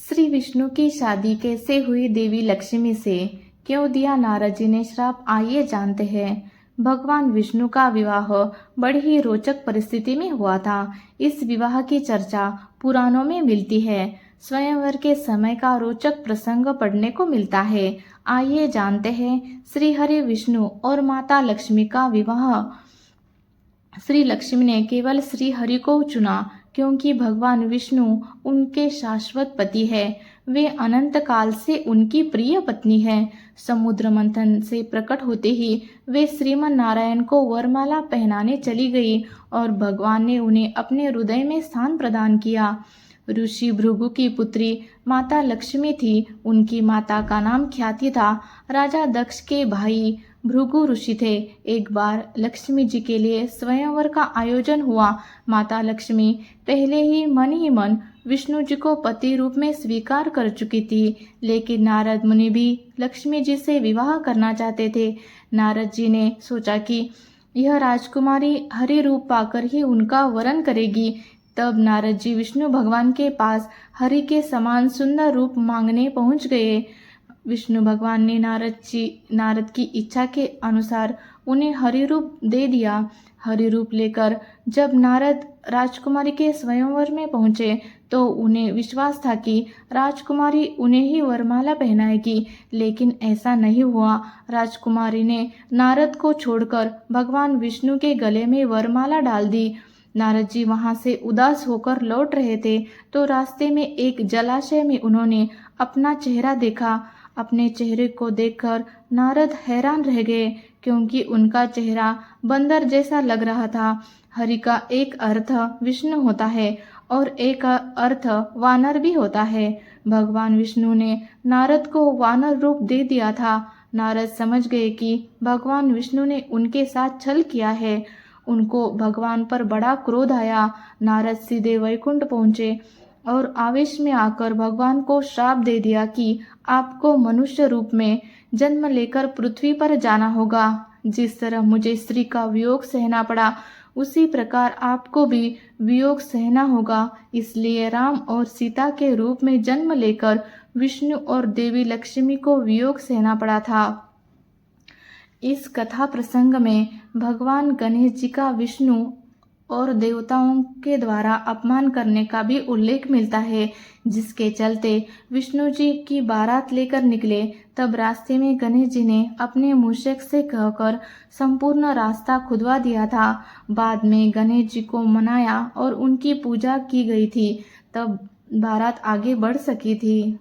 श्री विष्णु की शादी कैसे हुई देवी लक्ष्मी से? क्यों दिया नारद जी ने श्राप? आइए जानते हैं। भगवान विष्णु का विवाह बड़ी ही रोचक परिस्थिति में हुआ था। इस विवाह की चर्चा पुराणों में मिलती है। स्वयंवर के समय का रोचक प्रसंग पढ़ने को मिलता है। आइए जानते हैं श्री हरि विष्णु और माता लक्ष्मी का विवाह। श्री लक्ष्मी ने केवल श्री हरि को चुना क्योंकि भगवान विष्णु उनके शाश्वत पति है। वे अनंत काल से उनकी प्रिय पत्नी है। समुद्र मंथन से प्रकट होते ही वे श्रीमन नारायण को वरमाला पहनाने चली गई और भगवान ने उन्हें अपने हृदय में स्थान प्रदान किया। ऋषि भृगु की पुत्री माता लक्ष्मी थी। उनकी माता का नाम ख्याति था। राजा दक्ष के भाई भृगु ऋषि थे। एक बार लक्ष्मी जी के लिए स्वयंवर का आयोजन हुआ। माता लक्ष्मी पहले ही मन विष्णु जी को पति रूप में स्वीकार कर चुकी थी, लेकिन नारद मुनि भी लक्ष्मी जी से विवाह करना चाहते थे। नारद जी ने सोचा कि यह राजकुमारी हरि रूप पाकर ही उनका वरण करेगी। तब नारद जी विष्णु भगवान के पास हरि के समान सुंदर रूप मांगने पहुंच गए। विष्णु भगवान ने नारद की इच्छा के अनुसार उन्हें हरि रूप दे दिया। हरि रूप लेकर जब नारद राजकुमारी के स्वयंवर में पहुंचे तो उन्हें विश्वास था कि राजकुमारी उन्हें ही वरमाला पहनाएगी, लेकिन ऐसा नहीं हुआ। राजकुमारी ने नारद को छोड़कर भगवान विष्णु के गले में वरमाला डाल दी। नारद जी वहां से उदास होकर लौट रहे थे तो रास्ते में एक जलाशय में उन्होंने अपना चेहरा देखा। अपने चेहरे को देखकर नारद हैरान रह गए क्योंकि उनका चेहरा बंदर जैसा लग रहा था। हरि का एक अर्थ विष्णु होता है और एक अर्थ वानर भी होता है। भगवान विष्णु ने नारद को वानर रूप दे दिया था। नारद समझ गए कि भगवान विष्णु ने उनके साथ छल किया है। उनको भगवान पर बड़ा क्रोध आया। नारद सीधे वैकुंठ पहुंचे और आवेश में आकर भगवान को श्राप दे दिया कि आपको मनुष्य रूप में जन्म लेकर पृथ्वी पर जाना होगा। जिस तरह मुझे स्त्री का वियोग सहना पड़ा, उसी प्रकार आपको भी वियोग सहना होगा। इसलिए राम और सीता के रूप में जन्म लेकर विष्णु और देवी लक्ष्मी को वियोग सहना पड़ा था। इस कथा प्रसंग में भगवान गणेश जी का विष्णु और देवताओं के द्वारा अपमान करने का भी उल्लेख मिलता है, जिसके चलते विष्णु जी की बारात लेकर निकले। तब रास्ते में गणेश जी ने अपने मूषक से कहकर संपूर्ण रास्ता खुदवा दिया था। बाद में गणेश जी को मनाया और उनकी पूजा की गई थी, तब बारात आगे बढ़ सकी थी।